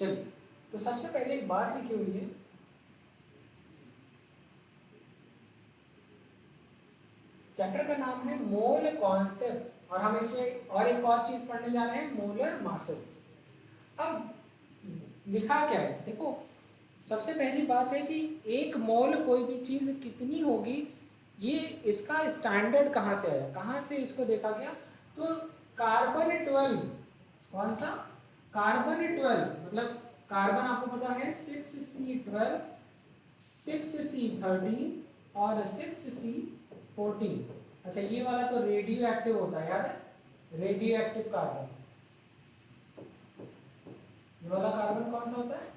चलिए, तो सबसे पहले एक बात लिखी हुई है, चैप्टर का नाम है मोल कॉन्सेप्ट, और हम इसमें और एक और चीज पढ़ने जा रहे हैं, मोलर मासेस। अब लिखा क्या है देखो, सबसे पहली बात है कि एक मोल कोई भी चीज कितनी होगी, ये इसका स्टैंडर्ड कहाँ से आया, कहाँ से इसको देखा गया, तो कार्बन 12, कौन सा, कार्बन 12, मतलब कार्बन आपको पता है 6C12, 6C13 और 6C14। अच्छा, ये वाला तो रेडियो एक्टिव होता है, याद है, रेडियो एक्टिव कार्बन। ये वाला कार्बन कौन सा होता है?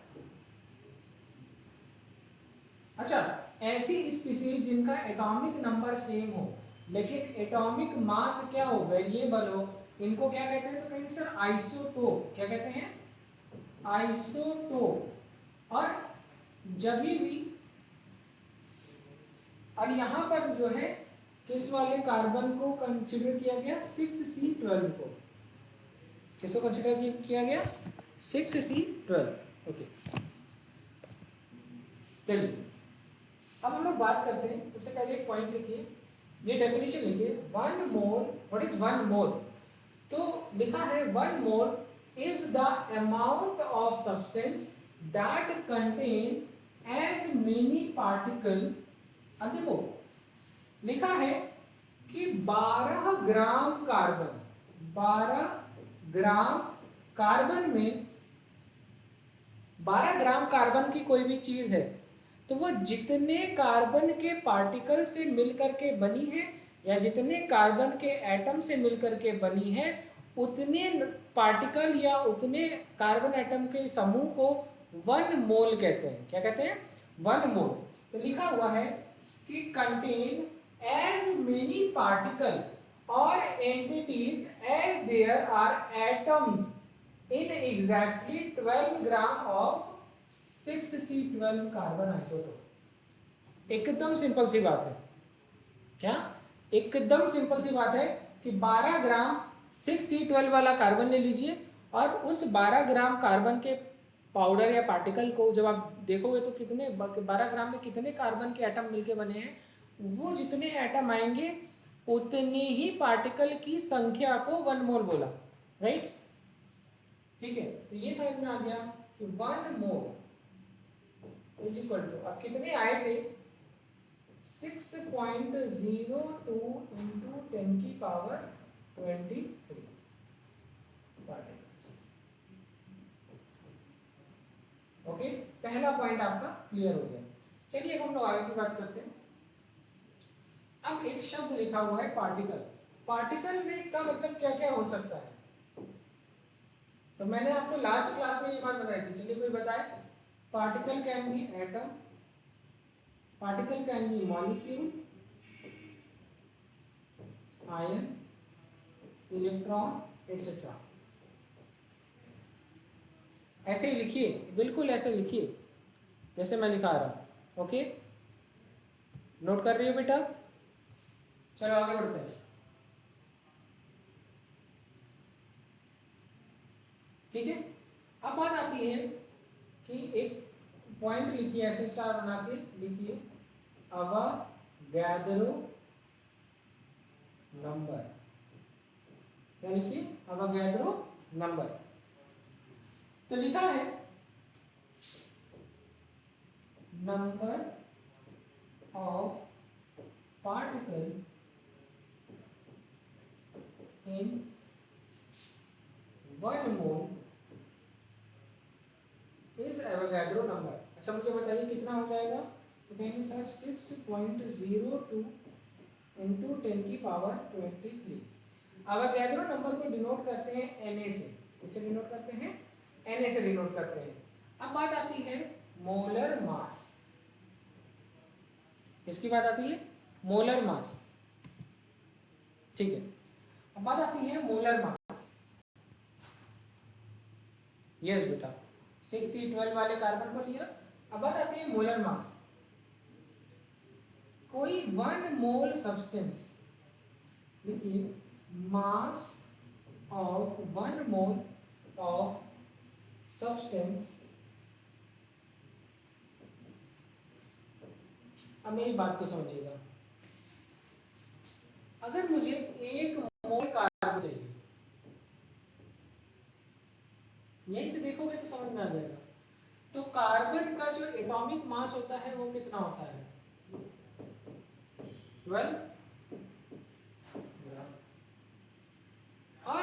अच्छा, ऐसी स्पीसीज जिनका एटॉमिक नंबर सेम हो लेकिन एटॉमिक मास क्या हो, वेरिएबल हो, इनको क्या कहते हैं? तो कहेंगे सर आइसोटोप। क्या कहते हैं? आइसोटोप। और जब भी, और यहां पर जो है किस वाले कार्बन को कंसीडर किया गया? 6C12 को। किसको कंसीडर किया गया? 6C12। ओके, चलिए अब हम लोग बात करते हैं। सबसे पहले एक पॉइंट लिखिए, ये डेफिनेशन लिखिए, one mole. What is one mole? तो लिखा है one mole is the amount of substance that contain as many particle. अब देखो लिखा है कि 12 ग्राम कार्बन, 12 ग्राम कार्बन में, 12 ग्राम कार्बन की कोई भी चीज है तो वो जितने कार्बन के पार्टिकल से मिलकर के बनी है या जितने कार्बन के एटम से मिलकर के बनी है, उतने पार्टिकल या उतने कार्बन एटम के समूह को वन मोल कहते हैं। क्या कहते हैं? One mole. तो लिखा हुआ है कि कंटेन एज मेनी पार्टिकल और entities as there are atoms in exactly 12 gram of 6C12 carbon isotope. एकदम सिंपल सी बात है। क्या? एकदम सिंपल सी बात है कि 12 ग्राम 6C12 वाला कार्बन ले लीजिए और उस 12 ग्राम कार्बन के पाउडर या पार्टिकल को जब आप देखोगे तो कितने, 12 ग्राम में कितने कार्बन के एटम मिलके बने हैं, वो जितने एटम आएंगे उतने ही पार्टिकल की संख्या को वन मोल बोला। राइट, ठीक है। तो ये समझ में आ गया कि one mole is equal to, अब कितने आए थे? 6.02 इंटू 10 की पावर 23 पार्टिकल्स। ओके, पहला पॉइंट आपका क्लियर हो गया। चलिए अब हम लोग आगे की बात करते हैं। अब एक शब्द लिखा हुआ है पार्टिकल। पार्टिकल में का मतलब क्या क्या हो सकता है? तो मैंने आपको लास्ट क्लास में ये बात बताई थी, चलिए कोई बताए। Particle can be atom, particle can be molecule, ion, electron etcetera. ऐसे ही लिखिए, बिल्कुल ऐसे लिखिए जैसे मैं लिखा रहा हूं। ओके, नोट कर रही हो बेटा? चलो आगे बढ़ते हैं। ठीक है, अब बात आती है कि एक पॉइंट लिखिए, ऐसे स्टार बना के लिखिए, अवोगाद्रो नंबर। क्या लिखिए? Avogadro number. तो लिखा है number of particle in one mole is Avogadro number. अच्छा मुझे बताइए कितना हो जाएगा? तो कहेंगे सर 6.02 इंटू 10 की पावर 23। एवोगाड्रो नंबर को डिनोट करते हैं Na से। किससे डिनोट करते हैं? Na से डिनोट करते हैं। अब बात आती है मोलर मास। किसकी बात आती है? Molar mass. ठीक है, अब बात आती है मोलर मास। यस बेटा, 6C12 वाले कार्बन को लिया। अब बात आती है मोलर मास। कोई वन मोल सब्सटेंस, देखिए mass of one mole of substance, अब मेरी बात को समझिएगा, अगर मुझे 1 मोल कार्बन चाहिए, यहीं से देखोगे तो समझ में आ जाएगा, तो कार्बन का जो एटॉमिक मास होता है वो कितना होता है 12 ग्राम। और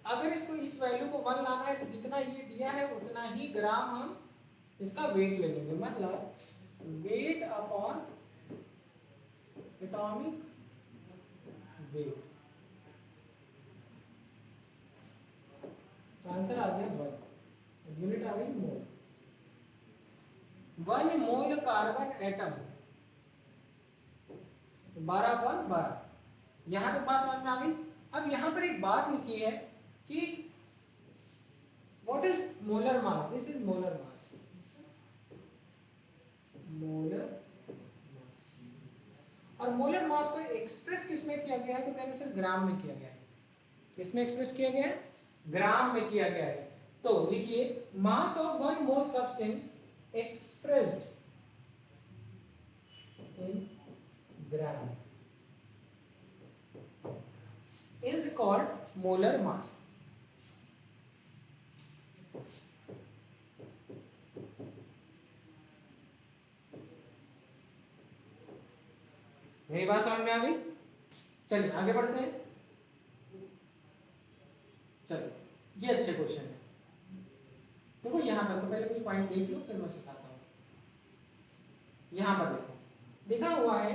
अगर इसको इस वैल्यू को 1 लाना है तो जितना ये दिया है उतना ही ग्राम हम इसका वेट ले लेंगे, मतलब वेट अपॉन एटॉमिक वेट, तो आंसर आ गया 1, यूनिट आ गई मोल। 1 मोल कार्बन एटम 12/12, यहां तक बात समझ में आ गई। अब यहां पर एक बात लिखी है कि what is molar mass, this is molar mass, molar mass, और मोलर मास को एक्सप्रेस किसमें किया गया है, तो कह रहे सर ग्राम में किया गया है। किसमें एक्सप्रेस किया गया है, ग्राम में किया गया है। तो लिखिए mass of 1 mole substance expressed in gram is called molar mass. मेरी बात समझ में आ गई? चलिए आगे बढ़ते हैं। चलो ये अच्छे क्वेश्चन है, देखो यहाँ पर तो पहले कुछ पॉइंट देख लो फिर मैं सिखाता हूँ। यहाँ पर देखो लिखा हुआ है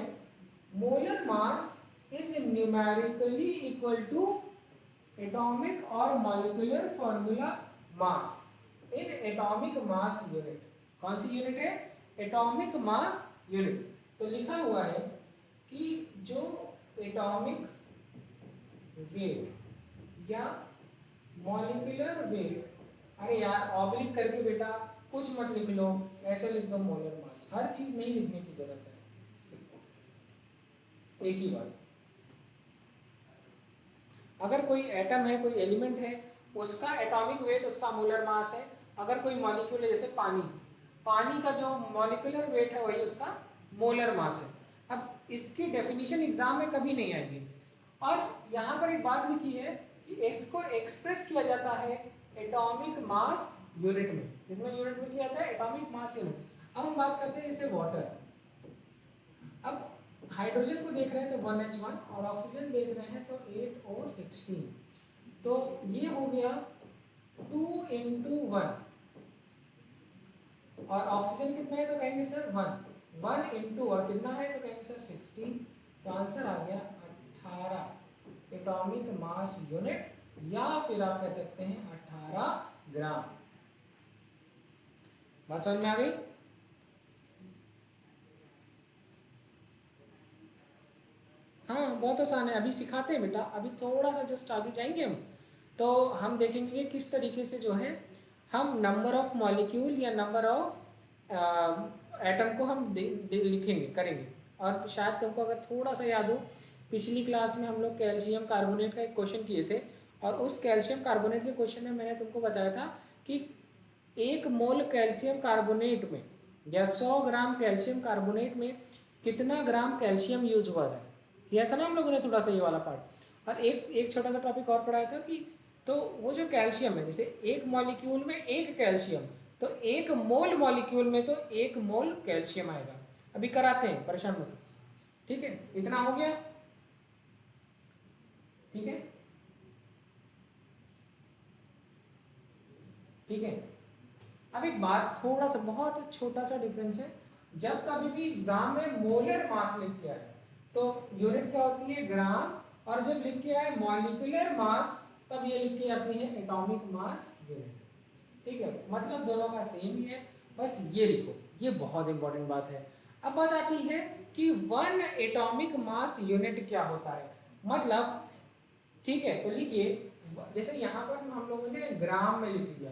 molar mass is numerically equal to atomic or molecular formula mass in atomic mass unit। कौन सी यूनिट है, एटॉमिक मास यूनिट। तो लिखा हुआ है कि जो एटॉमिक वेट या मॉलिक्यूलर वेट, अरे यार ऑब्लिक करके बेटा कुछ मत लिख लो, ऐसे लिख दो मोलर मास, हर चीज नहीं लिखने की जरूरत है, एक ही बात। अगर कोई एटम है, कोई एलिमेंट है, उसका एटॉमिक वेट उसका मोलर मास है। अगर कोई मॉलिक्यूल है जैसे पानी, पानी का जो मॉलिक्यूलर वेट है वही उसका मोलर मास है। अब इसकी डेफिनेशन एग्जाम में कभी नहीं आएगी। और यहाँ पर एक बात लिखी है कि इसको एक्सप्रेस किया जाता है एटॉमिक मास यूनिट में। इसमें यूनिट में किया जाता है एटॉमिक मास यूनिट। अब हम बात करते हैं जैसे वाटर। अब हाइड्रोजन को देख रहे हैं तो 1H1 और ऑक्सीजन देख रहे हैं तो 8O16, तो ये हो गया 2 × 1, और ऑक्सीजन कितना है तो कहेंगे सर 1 × और कितना है तो कहेंगे सर 16, तो आंसर आ गया 18 एटॉमिक मास यूनिट, या फिर आप कह सकते हैं 18 ग्राम। बात समझ में आ गई? हाँ बहुत आसान है, अभी सिखाते हैं बेटा, अभी थोड़ा सा जस्ट आगे जाएंगे हम, तो हम देखेंगे कि किस तरीके से जो है हम नंबर ऑफ मॉलिक्यूल या नंबर ऑफ एटम को हम लिखेंगे करेंगे। और शायद तुमको अगर थोड़ा सा याद हो, पिछली क्लास में हम लोग कैल्शियम कार्बोनेट का एक क्वेश्चन किए थे, और उस कैल्शियम कार्बोनेट के क्वेश्चन में मैंने तुमको बताया था कि 1 मोल कैल्शियम कार्बोनेट में या 100 ग्राम कैल्शियम कार्बोनेट में कितना ग्राम कैल्शियम यूज हुआ था, किया था ना हम लोगों ने थोड़ा सा ये वाला पार्ट। और एक छोटा सा टॉपिक और पढ़ाया था कि तो वो जो कैल्शियम है, जैसे एक मॉलिक्यूल में एक कैल्शियम, तो 1 मोल मॉलिक्यूल में तो 1 मोल कैल्शियम आएगा। अभी कराते हैं, परेशान मत, ठीक है? इतना हो गया, ठीक है, ठीक है। अब एक बात, थोड़ा सा बहुत छोटा सा डिफरेंस है, जब कभी भी एग्जाम में मोलर मास लिख के आए तो यूनिट क्या होती है ग्राम, और जब लिख के आए मॉलिक्यूलर मास तब ये लिख के आती है एटॉमिक मास यूनिट, ठीक है? मतलब दोनों का सेम ही है, बस ये लिखो, ये बहुत इंपॉर्टेंट बात है। अब बात आती है कि 1 एटॉमिक मास यूनिट क्या होता है, मतलब ठीक है, तो लिखिए, जैसे यहाँ पर हम लोगों ने ग्राम में लिख दिया,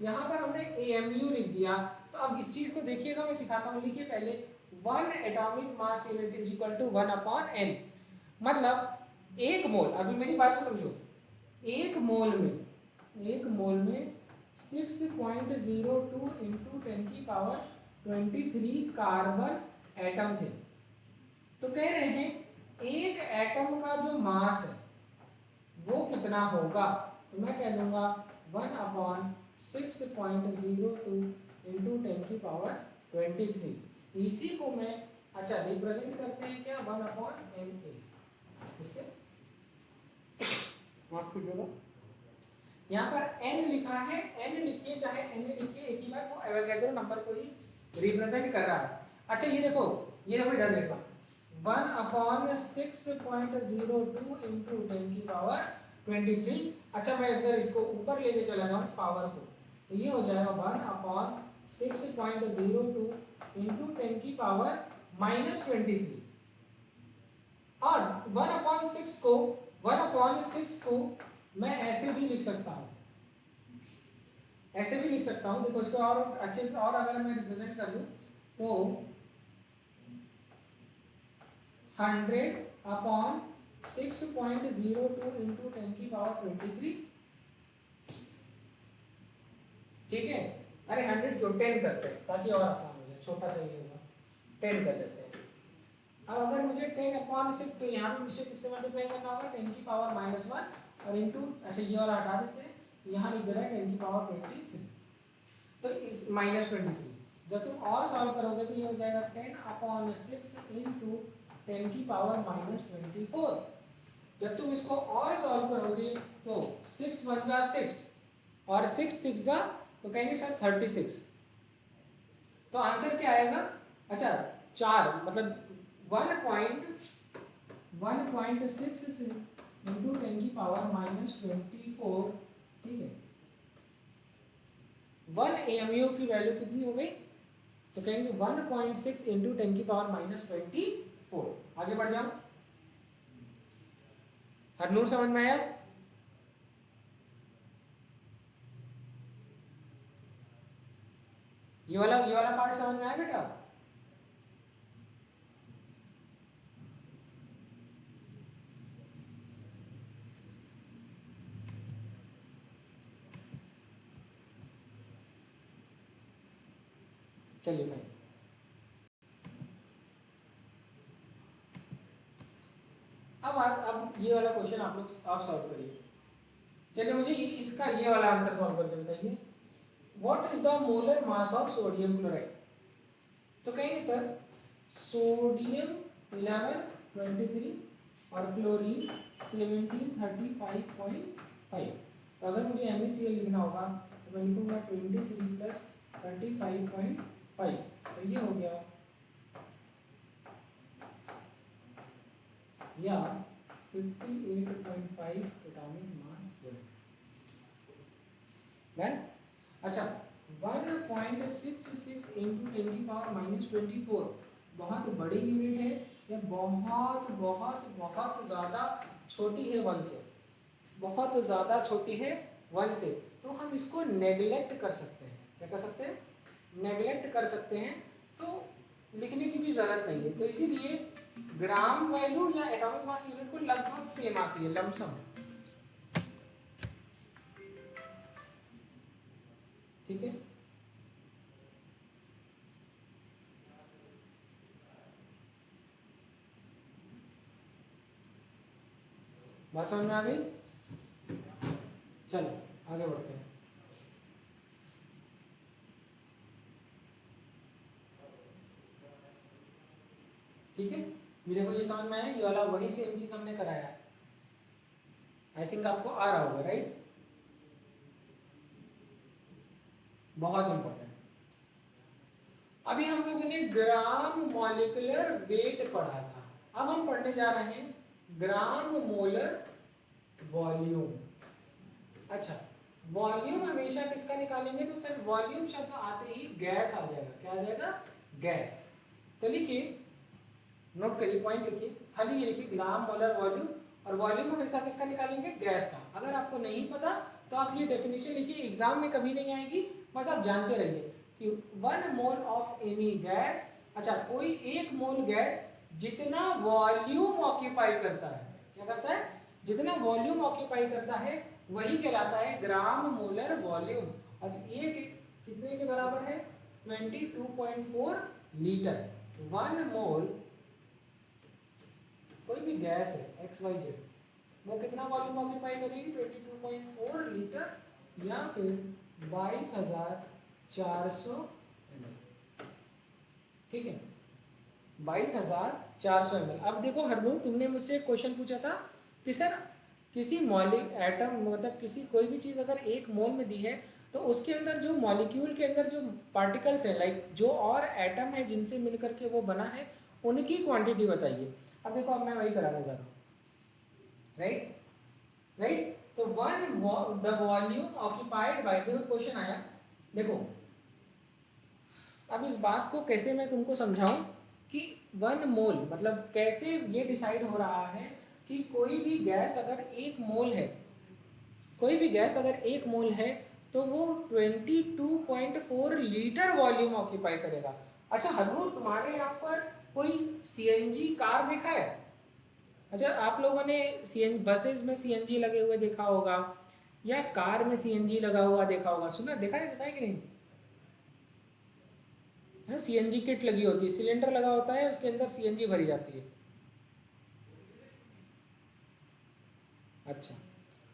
यहाँ पर हमने AMU लिख दिया, तो अब इस चीज को देखिएगा, मैं सिखाता हूँ। लिखिए पहले 1 atomic mass unit is equal to 1/n, मतलब 1 मोल, अभी मेरी बात को समझो, 1 मोल में 6.02 इंटू 10⁻23 कार्बन एटम थे। तो कह रहे हैं एक एटम का जो मास है वो कितना होगा, तो मैं कह दूंगा 1/6.02 इंटू 10⁻23। इसी को मैं अच्छा रिप्रेजेंट करते हैं क्या 1/ma, इससे माफ कीजिएगा, यहाँ पर n लिखा है, n लिखिए चाहे n लिखिए एक ही बात, वो एवोगैड्रो नंबर को ही रिप्रेजेंट कर रहा है। अच्छा ये देखो इधर देखो 1/6.02 इंटू 10⁻23। अच्छा मैं अगर इसको ऊपर लेके चला जाऊँ पावर को, तो ये हो जाएगा 1/6.02 इंटू 10⁻23। और 1/6 को मैं ऐसे भी लिख सकता हूँ, देखो इसको और अच्छे से और अगर मैं रिप्रेजेंट कर लूँ तो 100/6.02 इंटू 10⁻23। ठीक है, अरे 100 क्यों 10 करते हैं ताकि और आसान हो जाए, छोटा सा ही होगा, 10 कर देते हैं। अब अगर मुझे 10/6 तो यहाँ पे मुझे किससे मल्टीप्लाई करना होगा 10⁻⁻1 और इंटू, अच्छा ये वाला हटा देते हैं, यहाँ लिख दे रहा है 10⁻23। तो इस -23 जब तुम और सॉल्व करोगे तो ये हो जाएगा 10/6 इंटू 10⁻24। जब तुम इसको और सॉल्व करोगे तो 6 × 1 = 6 और 6 × 6 = तो कहेंगे सर 36। तो आंसर क्या आएगा, अच्छा 4 मतलब 1.66 इंटू 10⁻24। ठीक है, 1 AMU की वैल्यू कितनी हो गई, तो कहेंगे 1.6 इंटू 10⁻24। आगे बढ़ जाओ, हरनूर समझ में आया? ये वाला पार्ट समझ में आया बेटा? चलिए भाई, अब ये वाला क्वेश्चन आप सॉल्व करिए। चलिए मुझे इसका ये वाला आंसर सॉल्व करके बताइए, what is the molar mass of sodium chloride. तो कहेंगे सर सोडियम 1123 और क्लोरीन 1735.5। तो अगर मुझे NaCl लिखना होगा तो मैं लिखूंगा 23 + 35.5, तो ये हो गया या 58.5 एटॉमिक मास डन। अच्छा 1.66 इंटू 10⁻24 बहुत बड़ी यूनिट है या बहुत बहुत बहुत ज़्यादा छोटी है 1 से, बहुत ज़्यादा छोटी है 1 से, तो हम इसको नेगलेक्ट कर सकते हैं। क्या कर सकते हैं, नेगलेक्ट कर सकते हैं, तो लिखने की भी ज़रूरत नहीं है। तो इसीलिए ग्राम वैल्यू या एटॉमिक मास यूनिट को लगभग सेम आती है, लमसम। ठीक है, बात समझ में आ गई? चलो आगे बढ़ते हैं। ठीक है, मेरे को ये समझ में आया, ये वाला वही सेम चीज हमने कराया है, आई थिंक आपको आ रहा होगा, राइट? बहुत इंपॉर्टेंट। अभी हम लोगों ने ग्राम मॉलिक्यूलर वेट पढ़ा था, अब हम पढ़ने जा रहे हैं ग्राम मोलर वॉल्यूम। अच्छा वॉल्यूम हमेशा किसका निकालेंगे, तो सर वॉल्यूम शब्द आते ही गैस आ जाएगा। क्या आ जाएगा, गैस। तो लिखिए, नोट करिए, पॉइंट लिखिए, खाली ये लिखिए ग्राम मोलर वॉल्यूम, और वॉल्यूम हमेशा किसका निकालेंगे, गैस का। अगर आपको नहीं पता तो आप ये डेफिनेशन लिखिए, एग्जाम में कभी नहीं आएगी, बस आप जानते रहिए कि 1 मोल ऑफ एनी गैस, अच्छा कोई 1 मोल गैस जितना वॉल्यूम ऑक्यूपाई करता है, क्या करता है, जितना वॉल्यूम ऑक्यूपाई करता है वही कहलाता है ग्राम मोलर वॉल्यूम। अब ये कितने के बराबर है? 22.4 लीटर। 1 मोल कोई भी गैस है XYZ, वो कितना वॉल्यूम ऑक्यूपाई करेगी? 22.4 लीटर या फिर 22,400 ml। ठीक है, 22,400 ml। अब देखो हरनूर, तुमने मुझसे एक क्वेश्चन पूछा था कि सर किसी मॉलिक एटम मतलब किसी कोई भी चीज़ अगर 1 मोल में दी है तो उसके अंदर जो मॉलिक्यूल के अंदर जो पार्टिकल्स हैं, लाइक जो और एटम है जिनसे मिलकर के वो बना है, उनकी क्वांटिटी बताइए। अब देखो, अब मैं वही कराना चाह रहा हूँ, राइट राइट। तो द वॉल्यूम ऑक्यूपाइड बाय, देखो क्वेश्चन आया, देखो अब इस बात को कैसे मैं तुमको समझाऊं कि 1 मोल मतलब कैसे ये डिसाइड हो रहा है कि कोई भी गैस अगर 1 मोल है, कोई भी गैस अगर 1 मोल है तो वो 22.4 लीटर वॉल्यूम ऑक्यूपाई करेगा। अच्छा हरनूर, तुम्हारे यहाँ पर कोई CNG कार देखा है? अच्छा, आप लोगों ने बसेस में CNG लगे हुए देखा होगा या कार में CNG लगा हुआ देखा होगा, देखा है कि नहीं? है, CNG किट लगी होती है, सिलेंडर लगा होता है, उसके अंदर CNG भरी जाती है। अच्छा,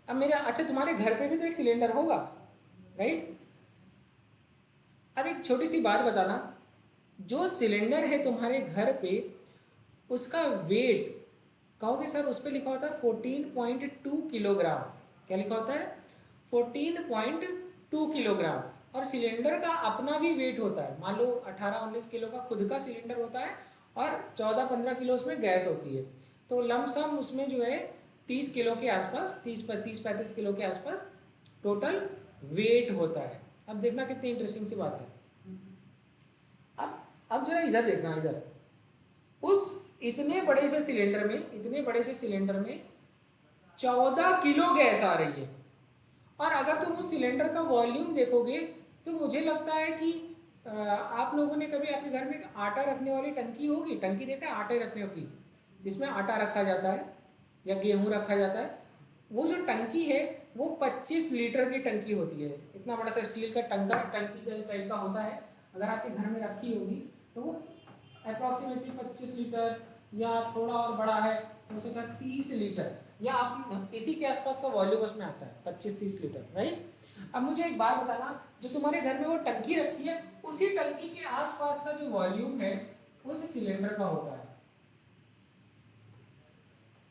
अब मेरा अच्छा, तुम्हारे घर पे भी तो एक सिलेंडर होगा, राइट? अब एक छोटी सी बात बताना, जो सिलेंडर है तुम्हारे घर पे, उसका वेट कहोगे सर उस पर लिखा होता है 14.2 किलोग्राम। क्या लिखा होता है? 14.2 किलोग्राम। और सिलेंडर का अपना भी वेट होता है, मान लो 18-19 किलो का खुद का सिलेंडर होता है और 14-15 किलो उसमें गैस होती है, तो लमसम उसमें जो है 30 किलो के आसपास, 30-35 किलो के आसपास टोटल वेट होता है। अब देखना कितनी इंटरेस्टिंग सी बात है। अब जरा इधर देखना, इधर उस इतने बड़े से सिलेंडर में, 14 किलो गैस आ रही है। और अगर तुम उस सिलेंडर का वॉल्यूम देखोगे तो मुझे लगता है कि आप लोगों ने कभी आपके घर में आटा रखने वाली टंकी होगी, टंकी देखा है आटे रखने की, जिसमें आटा रखा जाता है या गेहूं रखा जाता है। वो जो टंकी है वो 25 लीटर की टंकी होती है। इतना बड़ा सा स्टील का टंकी टाइप का होता है, अगर आपके घर में रखी होगी तो वो अप्रॉक्सीमेटली 25 लीटर या थोड़ा और बड़ा है हो सकता है 30 लीटर, या आप इसी के आसपास का वॉल्यूम उसमें आता है, 25-30 लीटर, राइट? अब मुझे एक बात बताना, जो तुम्हारे घर में वो टंकी रखी है, उसी टंकी के आसपास का जो वॉल्यूम है उस सिलेंडर का होता है।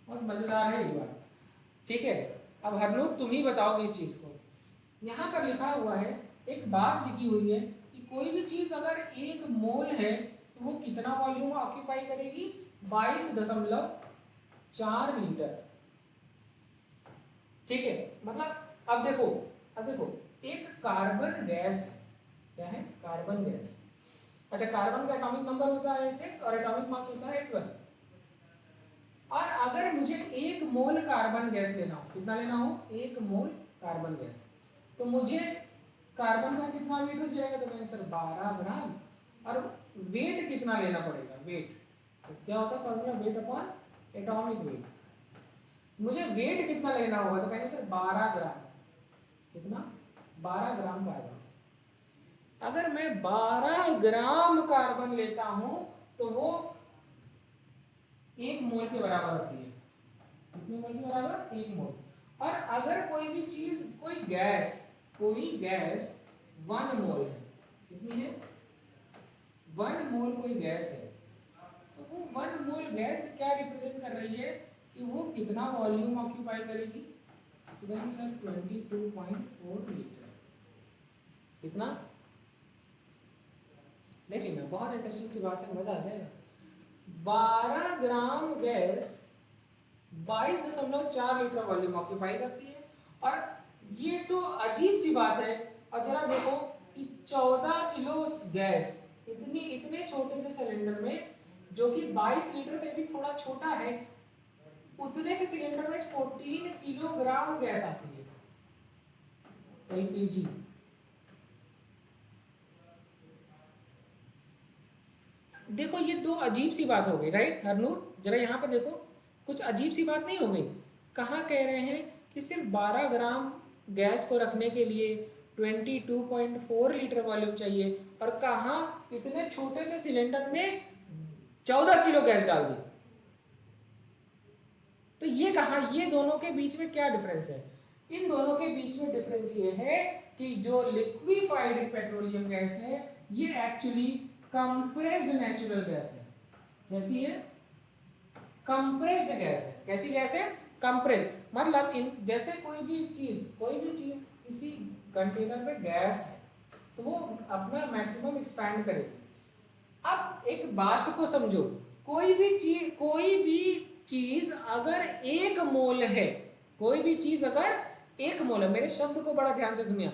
बहुत मजेदार है ये बात, ठीक है? अब हरनूर तुम ही बताओगे इस चीज को। यहाँ पर लिखा हुआ है, एक बात लिखी हुई है कि कोई भी चीज अगर 1 मोल है तो वो कितना वॉल्यूम ऑक्यूपाई करेगी? 22.4 लीटर। ठीक है, मतलब अब देखो एक कार्बन गैस है, क्या है? Carbon gas. अच्छा, कार्बन का एटॉमिक नंबर होता है 6 और एटॉमिक मास होता है 12। और अगर मुझे 1 मोल कार्बन गैस लेना हो, कितना लेना हो? 1 मोल कार्बन गैस, तो मुझे कार्बन का कितना वेट हो जाएगा? तो कहेंगे सर 12 ग्राम। और वेट कितना लेना पड़ेगा? वेट तो क्या होता है formula? Weight upon atomic weight. मुझे वेट कितना लेना होगा? तो कहेंगे सर 12 ग्राम। कितना? 12 ग्राम कार्बन। अगर मैं 12 ग्राम कार्बन लेता हूं तो वो 1 मोल के बराबर होती है। कितने मोल के बराबर? 1 मोल। और अगर कोई भी चीज, कोई गैस 1 मोल है, कितनी है? 1 मोल कोई गैस है, तो वो 1 मोल गैस क्या रिप्रेजेंट कर रही है कि वो कितना वॉल्यूम ऑक्यूपाई करेगी? तो कहेंगे सर 22.4 लीटर। कितना? देखिए ना, बहुत इंटरेस्टिंग सी बात है, मजा आ जाएगा। 12 ग्राम गैस 22.4 लीटर वॉल्यूम ऑक्यूपाई करती है। और ये तो अजीब सी बात है। और जरा देखो कि 14 किलो गैस इतने छोटे से सिलेंडर में, जो कि 22 लीटर से भी थोड़ा छोटा है, उतने से सिलेंडर में 14 किलोग्राम गैस आती है, LPG। देखो ये दो अजीब सी बात हो गई, राइट हरनूर? जरा यहाँ पर देखो, कुछ अजीब सी बात नहीं हो गई? कहाँ कह रहे हैं कि सिर्फ 12 ग्राम गैस को रखने के लिए 22.4 लीटर वॉल्यूम चाहिए, और कहाँ इतने छोटे से सिलेंडर में 14 किलो गैस डाल दी। तो ये कहाँ, ये दोनों के बीच में क्या डिफरेंस है? इन दोनों के बीच में डिफरेंस ये है कि जो लिक्विफाइड पेट्रोलियम गैस है ये एक्चुअली कंप्रेस्ड नेचुरल गैस है। कैसी है? कंप्रेस्ड गैस है। कैसी गैस है? कंप्रेस्ड। मतलब इन जैसे कोई भी चीज किसी कंटेनर में गैस है तो वो अपना मैक्सिमम एक्सपैंड करेगी। अब एक बात को समझो, कोई भी चीज अगर एक मोल है, कोई भी चीज अगर एक मोल है, मेरे शब्द को बड़ा ध्यान से सुनिए।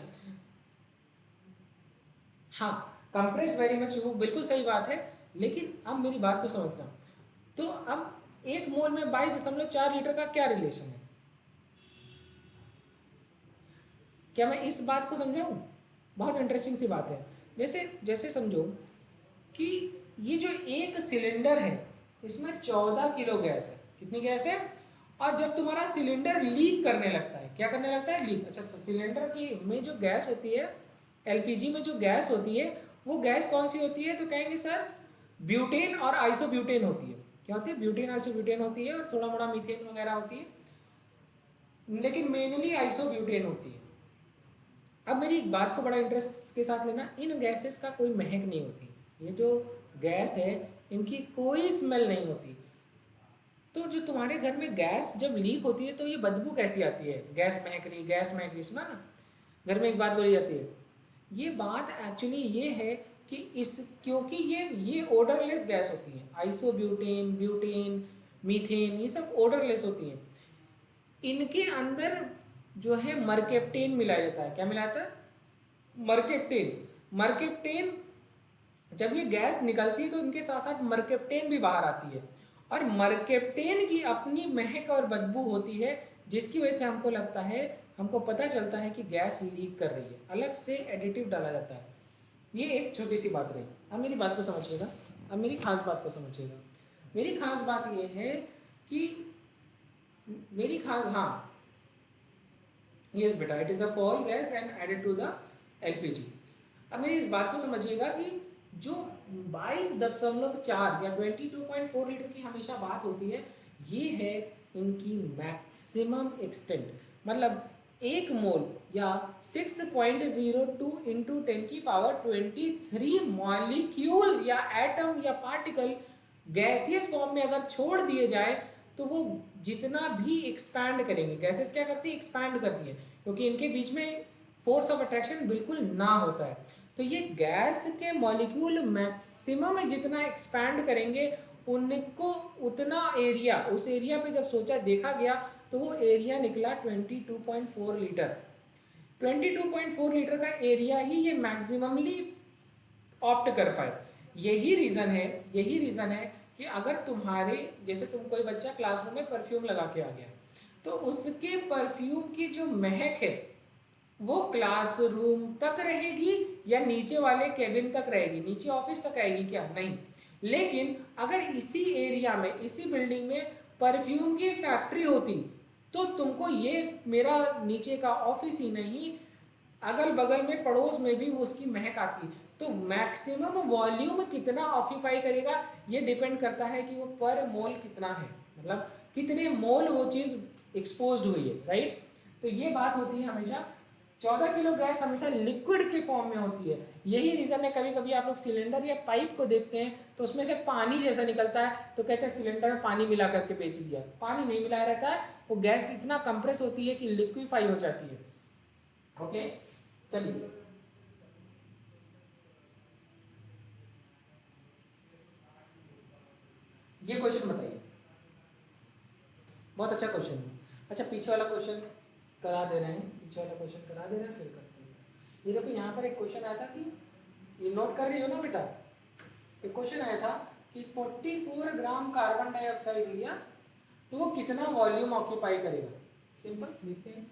हाँ, कंप्रेस्ड वेरी मच, वो बिल्कुल सही बात है, लेकिन अब मेरी बात को समझना। तो अब एक मोल में 22.4 लीटर का क्या रिलेशन है? क्या मैं इस बात को समझाऊं? बहुत इंटरेस्टिंग सी बात है। जैसे जैसे समझो कि ये जो एक सिलेंडर है इसमें 14 किलो गैस है। कितनी गैस है? और जब तुम्हारा सिलेंडर लीक करने लगता है, क्या करने लगता है? लीक। अच्छा, सिलेंडर की में जो गैस होती है, एलपीजी में जो गैस होती है, वो गैस कौन सी होती है? तो कहेंगे सर ब्यूटेन और आइसोब्यूटेन होती है। क्या होती है? ब्यूटेन आइसोब्यूटेन होती है, और थोड़ा मोड़ा मीथेन वगैरह होती है, लेकिन मेनली आइसोब्यूटेन होती है। अब मेरी एक बात को बड़ा इंटरेस्ट के साथ लेना, इन गैसेस का कोई महक नहीं होती। ये जो गैस है इनकी कोई स्मेल नहीं होती। तो जो तुम्हारे घर में गैस जब लीक होती है तो ये बदबू कैसी आती है? गैस महक रही, गैस महक रही, सुना ना? घर में एक बात बोली जाती है। ये बात एक्चुअली ये है कि इस क्योंकि ये ओडरलेस गैस होती है। आइसोब्यूटेन, ब्यूटेन, मीथेन, ये सब ओडरलेस होती हैं। इनके अंदर जो है मर्केप्टेन मिलाया जाता है। क्या मिलाता है? मर्केप्टेन। मर्केप्टेन, जब ये गैस निकलती है तो इनके साथ साथ मर्केप्टेन भी बाहर आती है, और मर्केप्टेन की अपनी महक और बदबू होती है, जिसकी वजह से हमको लगता है, हमको पता चलता है कि गैस लीक कर रही है। अलग से एडिटिव डाला जाता है। ये एक छोटी सी बात रही। अब मेरी बात को समझिएगा, अब मेरी खास बात को समझिएगा। मेरी खास बात ये है कि मेरी खास, हाँ, यस बेटा, it is a foul gas and added to the LPG. अब मेरी इस बात को समझिएगा कि जो 22.4 या 22.4 लीटर की हमेशा बात होती है, ये है इनकी मैक्सिमम एक्सटेंट। मतलब एक मोल या 6.02 इंटू 10⁻23 मॉलिक्यूल या एटम या पार्टिकल गैसियस फॉर्म में अगर छोड़ दिए जाए तो वो जितना भी एक्सपैंड करेंगे, गैसेस क्या करती है? एक्सपैंड करती है, क्योंकि इनके बीच में फोर्स ऑफ अट्रैक्शन बिल्कुल ना होता है। तो ये गैस के मॉलिक्यूल मैक्सिमम जितना एक्सपैंड करेंगे, उनको उतना एरिया, उस एरिया पे जब सोचा देखा गया तो वो एरिया निकला 22.4 लीटर। 22.4 लीटर का एरिया ही ये मैक्सिममली ऑप्ट कर पाए। यही रीज़न है कि अगर तुम्हारे जैसे तुम कोई बच्चा क्लासरूम में परफ्यूम लगा के आ गया तो उसके परफ्यूम की जो महक है वो क्लासरूम तक रहेगी या नीचे वाले केबिन तक रहेगी? नीचे ऑफिस तक आएगी क्या? नहीं। लेकिन अगर इसी एरिया में, इसी बिल्डिंग में परफ्यूम की फैक्ट्री होती तो तुमको ये मेरा नीचे का ऑफिस ही नहीं, अगल बगल में पड़ोस में भी उसकी महक आती। तो मैक्सिमम वॉल्यूम कितना ऑक्यूपाई करेगा ये डिपेंड करता है कि वो पर मोल कितना है, मतलब कितने मोल वो चीज़ एक्सपोज्ड हुई है, राइट? तो ये बात होती है हमेशा। 14 किलो गैस हमेशा लिक्विड के फॉर्म में होती है। यही रीज़न है, कभी कभी आप लोग सिलेंडर या पाइप को देखते हैं तो उसमें से पानी जैसा निकलता है तो कहते हैं सिलेंडर में पानी मिला करके बेच दिया। पानी नहीं मिलाया रहता है, वो गैस इतना कंप्रेस होती है कि लिक्विफाई हो जाती है। ओके, चलिए ये क्वेश्चन बताइए, बहुत अच्छा क्वेश्चन है। अच्छा, पीछे वाला क्वेश्चन करा दे रहे हैं, पीछे वाला क्वेश्चन करा दे रहे हैं, फिर करते हैं। ये देखो यहाँ पर एक क्वेश्चन आया था कि, ये नोट कर रही हो ना बेटा? एक क्वेश्चन आया था कि 44 ग्राम कार्बन डाइऑक्साइड लिया तो वो कितना वॉल्यूम ऑक्यूपाई करेगा? सिंपल, लिखते हैं,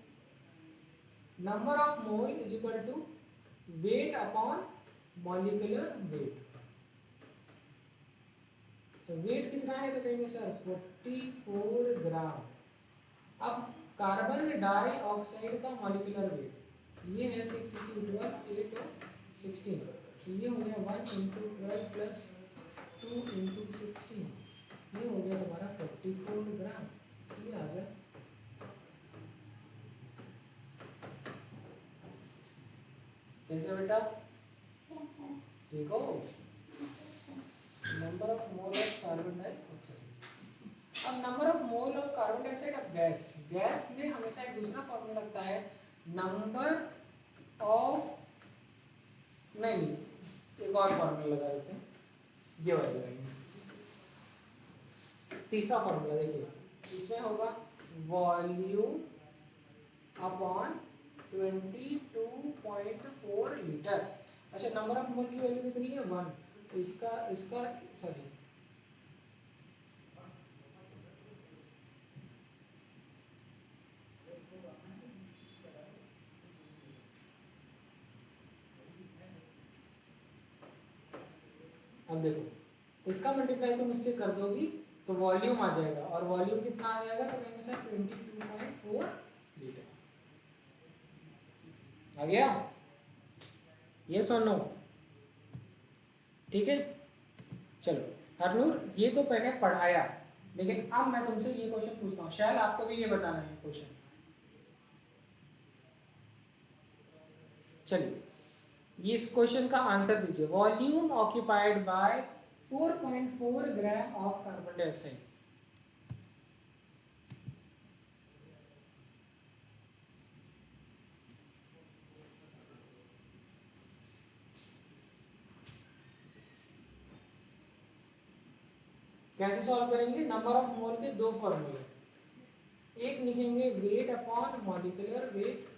number of mole is equal to weight upon molecular weight. तो वेट कितना है? तो कहेंगे सर 44 ग्राम। अब कार्बन डाइऑक्साइड का मॉलिक्यूलर वेट, ये है 6 इसी 12 8 और 16, तो ये हो गया 1 इंटू 12 प्लस 2 इंटू 16, ये हो गया तुम्हारा 44 ग्राम। ये आ गया। कैसे बेटा? देखो number of mole of carbon dioxide. अब number of mole of carbon dioxide of gas, gas में हमेशा एक दूसरा फॉर्मूला लगता है, नंबर ऑफ, नहीं एक और फॉर्मूला लगा देते हैं, ये वाला लगाएंगे। तीसरा फॉर्मूला देखिए, इसमें होगा वॉल्यूम अपॉन 22.4 लीटर। अच्छा, नंबर ऑफ मोल की वैल्यू कितनी है? 1, तो इसका इसका सॉरी, अब देखो इसका मल्टीप्लाई तुम इससे कर दोगी तो वॉल्यूम आ जाएगा, और वॉल्यूम कितना आ जाएगा? तो कहेंगे सर 22.4 लीटर। आ गया? यस और नो? ठीक है, चलो हरनूर, ये तो पहले पढ़ाया, लेकिन अब मैं तुमसे ये क्वेश्चन पूछता हूँ, शायद आपको भी ये बताना है क्वेश्चन। चलिए, ये इस क्वेश्चन का आंसर दीजिए। Volume occupied by 4.4 gram of carbon dioxide. कैसे सॉल्व करेंगे? नंबर ऑफ मोल के दो फॉर्मूले, एक लिखेंगे वेट अपॉन मॉलिक्यूलर वेट,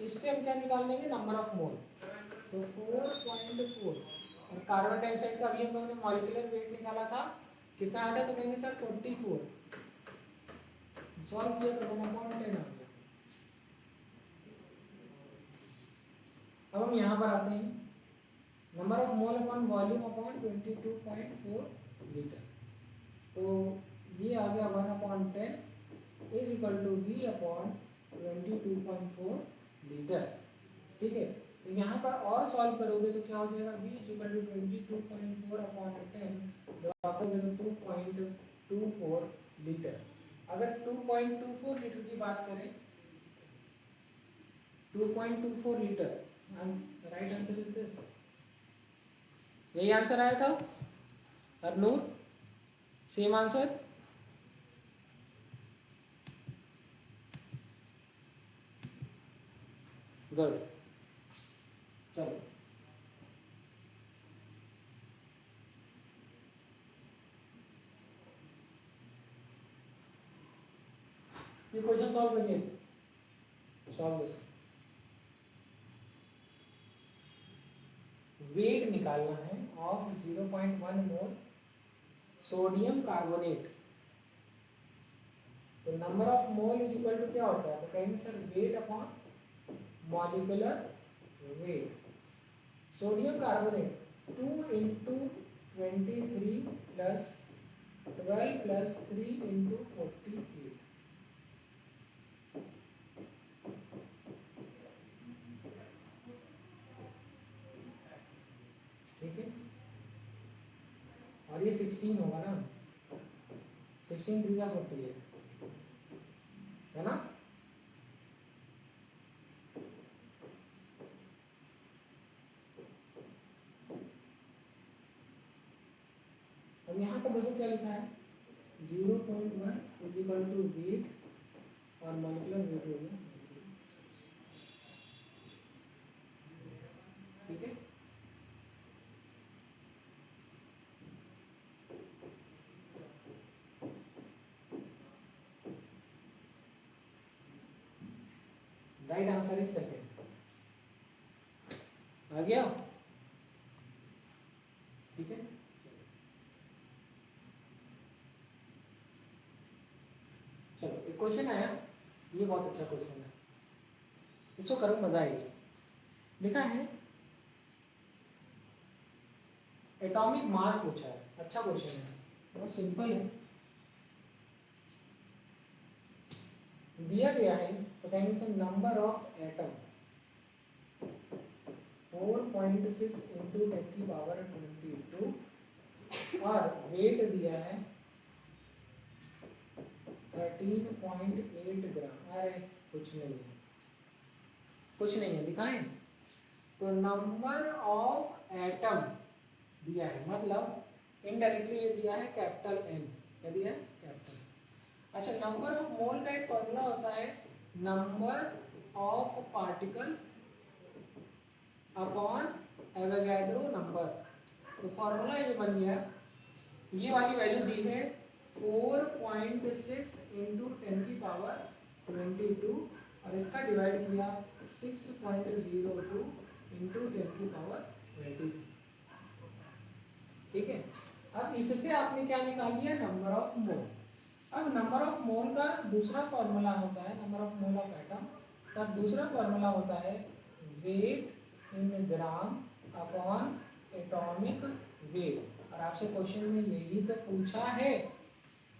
इससे हम क्या निकाल लेंगे? नंबर ऑफ मोल, तो 4.4, और कार्बन डाइऑक्साइड का भी हम लोगों ने मॉलिक्यूलर वेट निकाला था, कितना आया था? तो कहेंगे सर 44, सॉल्व किया तो 1/10 आ गया। अब हम यहाँ पर आते हैं, number of mole upon volume upon 22.4 litre, तो ये आ गया 1/10 is equal to V upon 22.4 litre. ठीक है, तो यहाँ पर और सॉल्व करोगे तो क्या हो जाएगा? v is equal to 22.4 upon 10, तो 2.24 लीटर। अगर 2.24 लीटर की बात करें, 2.24 litre, right answer is this. यही आंसर आया था हरनूर? Same answer? गुड, चलो ये क्वेश्चन सॉल्व करिए, सॉल्व दिस। वेट निकालना है ऑफ 0.1 मोल सोडियम कार्बोनेट, तो number of mole is equal to क्या होता है? तो कहेंगे sir weight upon molecular weight. Sodium carbonate 2 into 23 plus 12 plus 3 into 48, ठीक है, और ये 16 होगा ना, 16 3 48 है ना? अब यहाँ पर देखो क्या लिखा है, 0.1 इज इक्वल टू वेट और मॉलिक्यूलर वेट हो गया, ठीक है। Right answer is second. आ गया? ठीक है, चलो एक क्वेश्चन आया, ये बहुत अच्छा क्वेश्चन है, इसको करो मजा आएगी। लिखा है एटॉमिक मास पूछा है, अच्छा क्वेश्चन है, बहुत सिंपल है। दिया गया है तो कहेंगे sir number of atom, 4.6 into 10 की पावर 22 और वेट दिया है 13.8 ग्राम। अरे कुछ नहीं है, कुछ नहीं है, दिखाएं तो नंबर ऑफ एटम दिया है, मतलब इनडायरेक्टली ये दिया है कैपिटल एन। क्या दिया है? कैपिटल। अच्छा, नंबर ऑफ मोल का एक फॉर्मूला होता है number of particle upon Avogadro number. तो फॉर्मूला ये बन गया, ये वाली वैल्यू दी है 4.6 इंटू 10 की पावर 22 और इसका डिवाइड किया 6.02 इंटू 10 की पावर 23। ठीक है, अब इससे आपने क्या निकाल लिया? नंबर ऑफ मोल। अब नंबर ऑफ मोल का दूसरा फॉर्मूला होता है, number of mole of atom का दूसरा फॉर्मूला होता है वेट इन ग्राम अपॉन एटॉमिक वेट। और आपसे क्वेश्चन में यही तो पूछा है,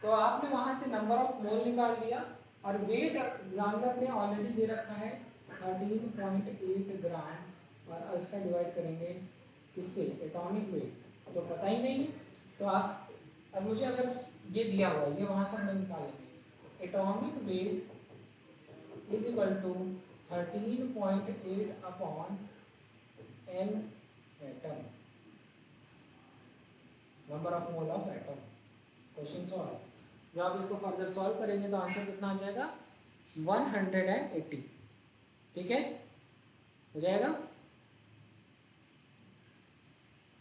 तो आपने वहां से नंबर ऑफ मोल निकाल लिया और वेट एग्जामिनर ने ऑलरेडी दे रखा है 13.8 ग्राम और इसका डिवाइड करेंगे किससे? Atomic weight. तो पता ही नहीं है, तो आप अब मुझे अगर ये दिया हुआ है, ये वहां से हमने निकालेंगे atomic weight is equal to 13.8 upon N atom, number of mole of atom. Question solve. जब आप इसको फर्दर सॉल्व करेंगे तो आंसर कितना आ जाएगा? 180। ठीक है, हो जाएगा।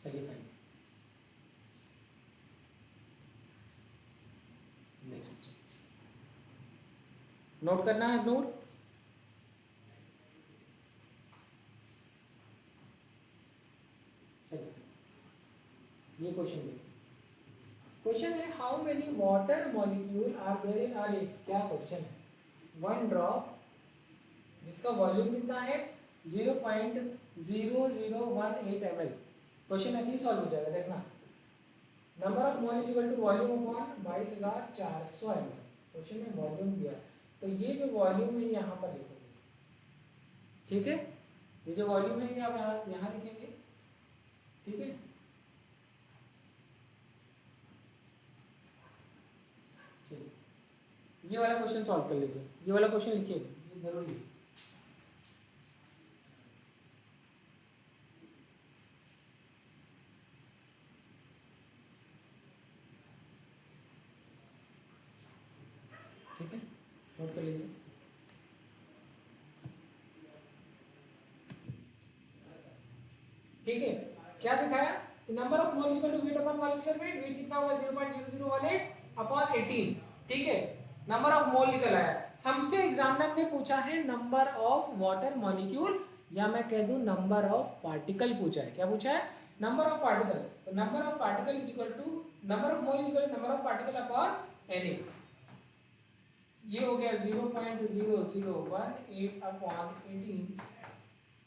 चलिए फाइन, नेक्स्ट नोट करना है नोट। चलिए ये क्वेश्चन देखिए, क्वेश्चन है how many water molecule are there in are. क्या क्वेश्चन है? वन ड्रॉप जिसका वॉल्यूम कितना है 0.0018 ml। क्वेश्चन ऐसे ही सॉल्व हो जाएगा, देखना। Number of mole is equal to volume upon 22,400 ml। Question में वॉल्यूम दिया, तो ये जो वॉल्यूम है यहाँ पर लिखोगे। ठीक है, ये जो वॉल्यूम है ये आप यहाँ लिखेंगे। ठीक है, ये वाला क्वेश्चन सॉल्व कर लीजिए, ये वाला क्वेश्चन लिखिए, ये जरूरी है। ठीक है, नोट कर लीजिए। ठीक है, क्या दिखाया कि number of mole equal to weight upon molecular weight. Weight कितना होगा? 0.0018 अपॉन 18। ठीक है, नंबर ऑफ मोल निकल आया। हमसे एग्जामिनर ने पूछा है नंबर ऑफ वाटर मॉलिक्यूल, या मैं कह दूं नंबर ऑफ पार्टिकल पूछा है। क्या पूछा है? Number of particle. तो number of particle is equal to number of mole is equal to number of particle upon Na। ये हो गया 0.0018 upon 18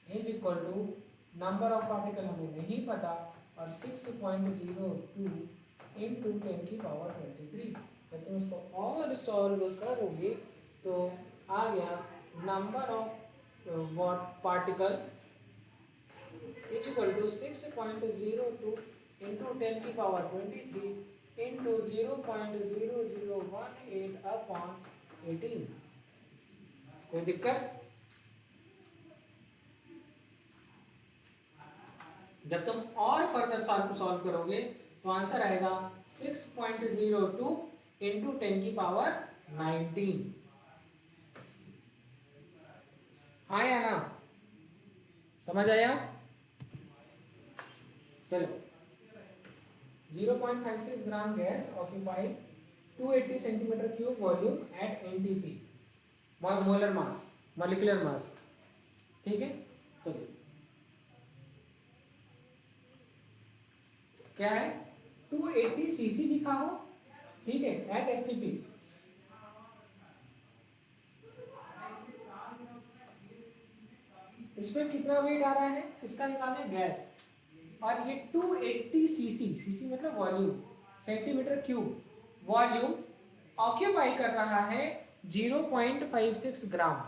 is equal to number of particle हमें नहीं पता और 6.02 इंटू 10 की पावर 23। तो तुम इसको और सॉल्व करोगे तो आ गया number of what particle is equal to 6.02 into 10 की पावर 23 इंटू 0.0018 अपॉन 18। कोई दिक्कत? जब तुम और फर्दर सॉल्व करोगे तो आंसर आएगा 6.02 इंटू 10 की पावर 19। हाँ या ना? समझ आया? चलो, 0.56 gram gas occupy 280 centimetre cube volume at NTP molar mass, molecular mass. ठीक है, चलिए क्या है? 280 सीसी लिखा हो। ठीक है, एट एसटीपी। इसमें कितना वेट आ रहा है? किसका निकालना है? गैस। और ये 280 सीसी, सीसी मतलब volume, centimetre cube volume occupy कर रहा है 0.56 ग्राम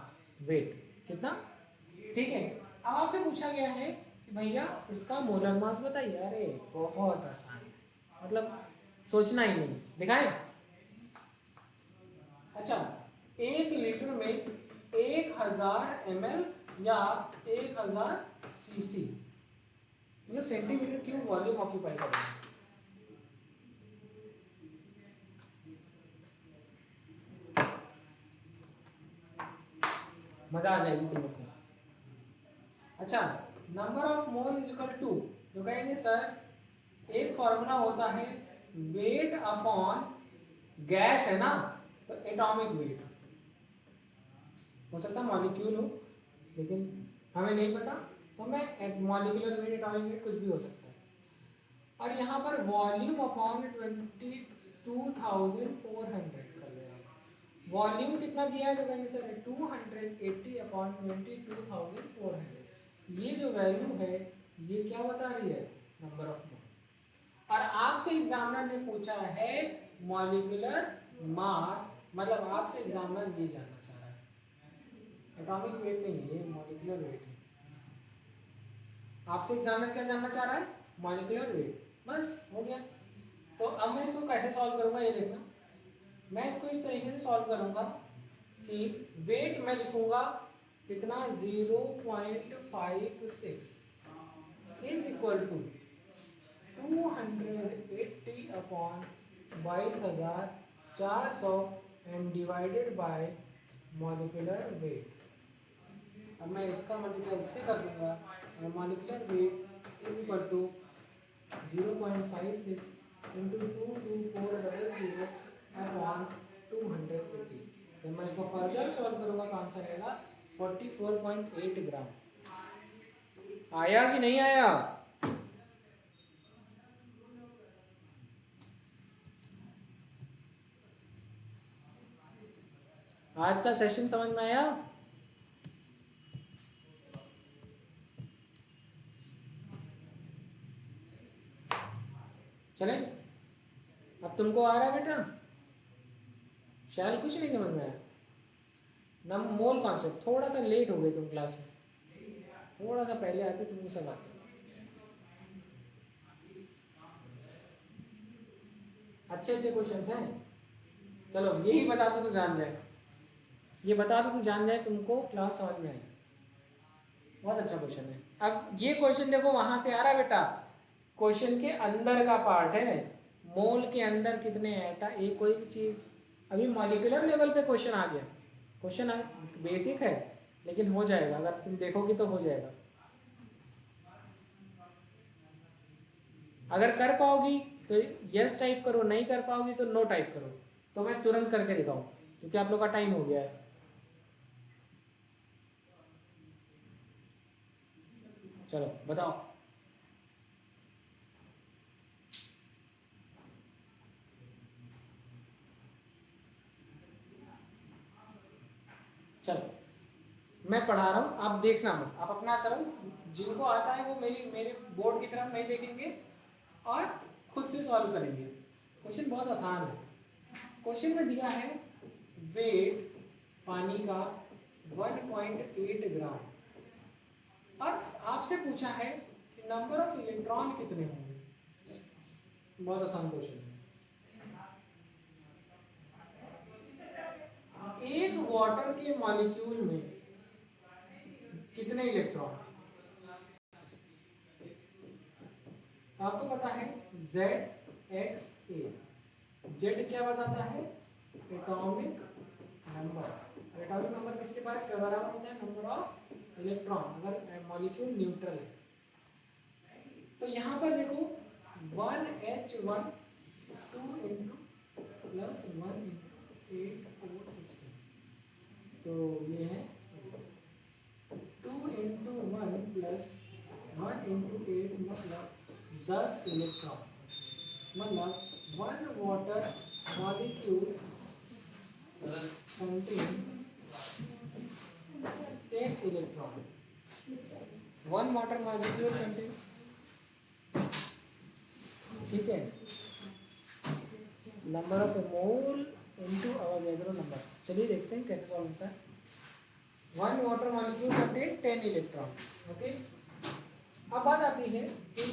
वेट। कितना? ठीक है, अब आपसे पूछा गया है कि भैया इसका मोलर मास बताइए। अरे बहुत आसान है, मतलब सोचना ही नहीं। दिखाएं? अच्छा, 1 लीटर में 1000 ml या 1000 cc, मतलब सेंटीमीटर क्यूब वॉल्यूम ऑक्यूपाई करेगा। मजा आ जाएगी तुम लोग को। अच्छा, number of mole is equal to, तो कहेंगे सर एक फॉर्मूला होता है वेट अपॉन गैस, है ना, तो एटॉमिक वेट। हो सकता है मॉलिक्यूल हो, लेकिन हमें नहीं पता, तो मैं मॉलिक्यूलर वेट, एटॉमिक वेट कुछ भी हो सकता है। और यहाँ पर वॉल्यूम अपॉन 22,400 कर रहे हैं। वॉल्यूम कितना दिया है, तो कहेंगे सर 280 अपॉन 22,400। ये जो वैल्यू है ये क्या बता रही है, नंबर ऑफ मोल। और आपसे एग्जामिनर ने पूछा है मॉलिक्यूलर मास, मतलब आपसे एग्जामिनर ये जानना चाह रहा है, एटॉमिक वेट नहीं है, ये मॉलिक्यूलर वेट है। आपसे एग्जामिनर क्या जानना चाह रहा है, मॉलिक्यूलर वेट। बस हो गया। तो अब मैं इसको कैसे सॉल्व करूंगा, ये देखना। मैं इसको इस तरीके से सॉल्व करूंगा कि वेट मैं लिखूंगा कितना, 0.56 is equal to 280 upon 22,400 and divided by molecular weight. अब मैं इसका मल्टीप्लाई इससे कर दूंगा, और molecular weight is equal to 0.56 into 22400 upon 280। जब मैं इसको फर्दर सॉल्व करूंगा तो आंसर आएगा 44.8 ग्राम। आया कि नहीं आया? आज का सेशन समझ में आया? चले, अब तुमको आ रहा है बेटा? शायद कुछ नहीं समझ में आया। नम मोल कॉन्सेप्ट, थोड़ा सा लेट हो गए तुम क्लास में, थोड़ा सा पहले आते तुमको सब आते। अच्छे अच्छे क्वेश्चन हैं। चलो यही बता दो तो जान जाए, ये बता दो तो जान जाए, तुमको क्लास समझ में आई। बहुत अच्छा क्वेश्चन है। अब ये क्वेश्चन देखो वहां से आ रहा है बेटा, क्वेश्चन के अंदर का पार्ट है, मोल के अंदर कितने एटा, एक कोई भी चीज। अभी मॉलिक्यूलर लेवल पे क्वेश्चन आ गया। क्वेश्चन बेसिक है लेकिन हो जाएगा, अगर तुम देखोगे तो हो जाएगा। अगर कर पाओगी तो यस टाइप करो, नहीं कर पाओगी तो नो टाइप करो। तो मैं तुरंत करके दिखाऊं क्योंकि आप लोग का टाइम हो गया है। चलो बताओ। चलो मैं पढ़ा रहा हूँ, आप देखना मत, आप अपना करो। जिनको आता है वो मेरे बोर्ड की तरफ नहीं देखेंगे और खुद से सॉल्व करेंगे। क्वेश्चन बहुत आसान है। क्वेश्चन में दिया है वेट पानी का 1.8 ग्राम, और आपसे पूछा है कि नंबर ऑफ इलेक्ट्रॉन कितने होंगे। बहुत आसान क्वेश्चन है। एक वाटर के मॉलिक्यूल में कितने इलेक्ट्रॉन, आपको पता है ZXA। जेड क्या बताता है, एटॉमिक नंबर। एटॉमिक नंबर किसके बराबर होता है, नंबर ऑफ इलेक्ट्रॉन, अगर मॉलिक्यूल न्यूट्रल है। तो यहाँ पर देखो 1H1 2 इंटू प्लस 1 इंटू 8/16, तो ये है 2 इंटू 1 प्लस 1 इंटू 8, मतलब 10 इलेक्ट्रॉन, मतलब 1 water molecule contain 10 electron. 1 water molecule contain, ठीक है, number of mole into Avogadro number. चलिए देखते हैं कैसे सॉल्व होता है। 1 water molecule contain 10 electron, okay. अब बात आती है कि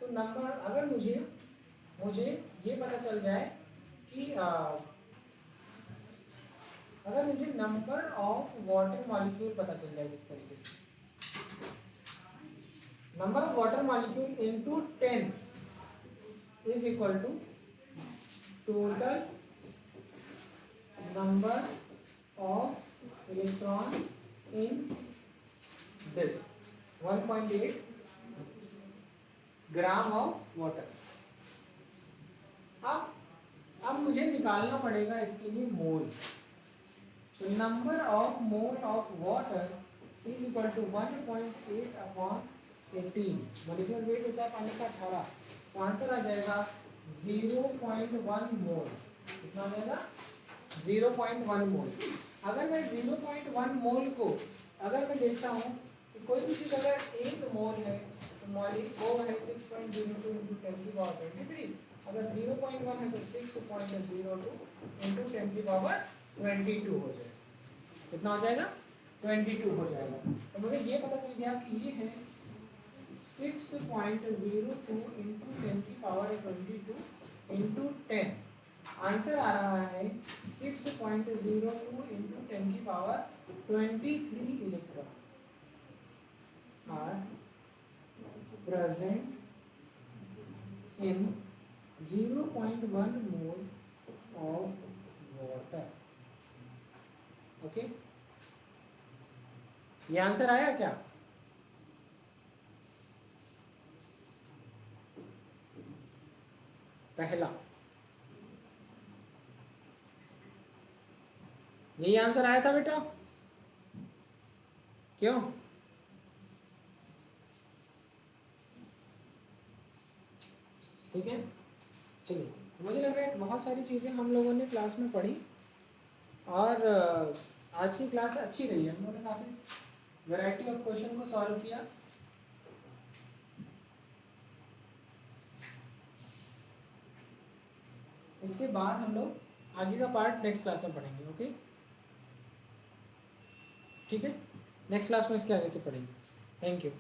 तो नंबर, अगर मुझे मुझे ये पता चल जाए कि अगर मुझे नंबर ऑफ वाटर मॉलिक्यूल पता चल जाए इस तरीके से, number of water molecule into 10 is equal to total number of electron in this 1.8 gram of water. अब मुझे निकालना पड़ेगा इसके लिए मोल। तो number of mole of water is equal to 1.8 upon 18, molecular weight होता है पानी का 18, तो आंसर आ जाएगा 0.1 मोल। कितना आ जाएगा? 0.1 मोल। अगर मैं 0.1 मोल को अगर मैं देखता हूँ कि कोई भी चीज़ अगर 1 मोल है तो वो है 6.02 इंटू 10 की पावर 23। अगर 0.1 है तो 6.02 इंटू 10 की पावर 22 हो जाएगा। कितना हो जाएगा? 22 हो जाएगा। तो मुझे ये पता चल गया कि ये है 6.02 इंटू 10 की पावर 22 इंटू 10। आंसर आ रहा है 6.02 इंटू 10 की power 23 electron are present in 0.1 mole of water. Okay, ये आंसर आया क्या? पहला, यही आंसर आया था बेटा? क्यों? ठीक है, चलिए। मुझे लग रहा है कि बहुत सारी चीज़ें हम लोगों ने क्लास में पढ़ी और आज की क्लास अच्छी रही है। हम लोगों ने काफ़ी वैरायटी ऑफ क्वेश्चन को सॉल्व किया। इसके बाद हम लोग आगे का पार्ट नेक्स्ट क्लास में पढ़ेंगे। ओके, ठीक है, नेक्स्ट क्लास में इसके आगे से पढ़ेंगे। Thank you.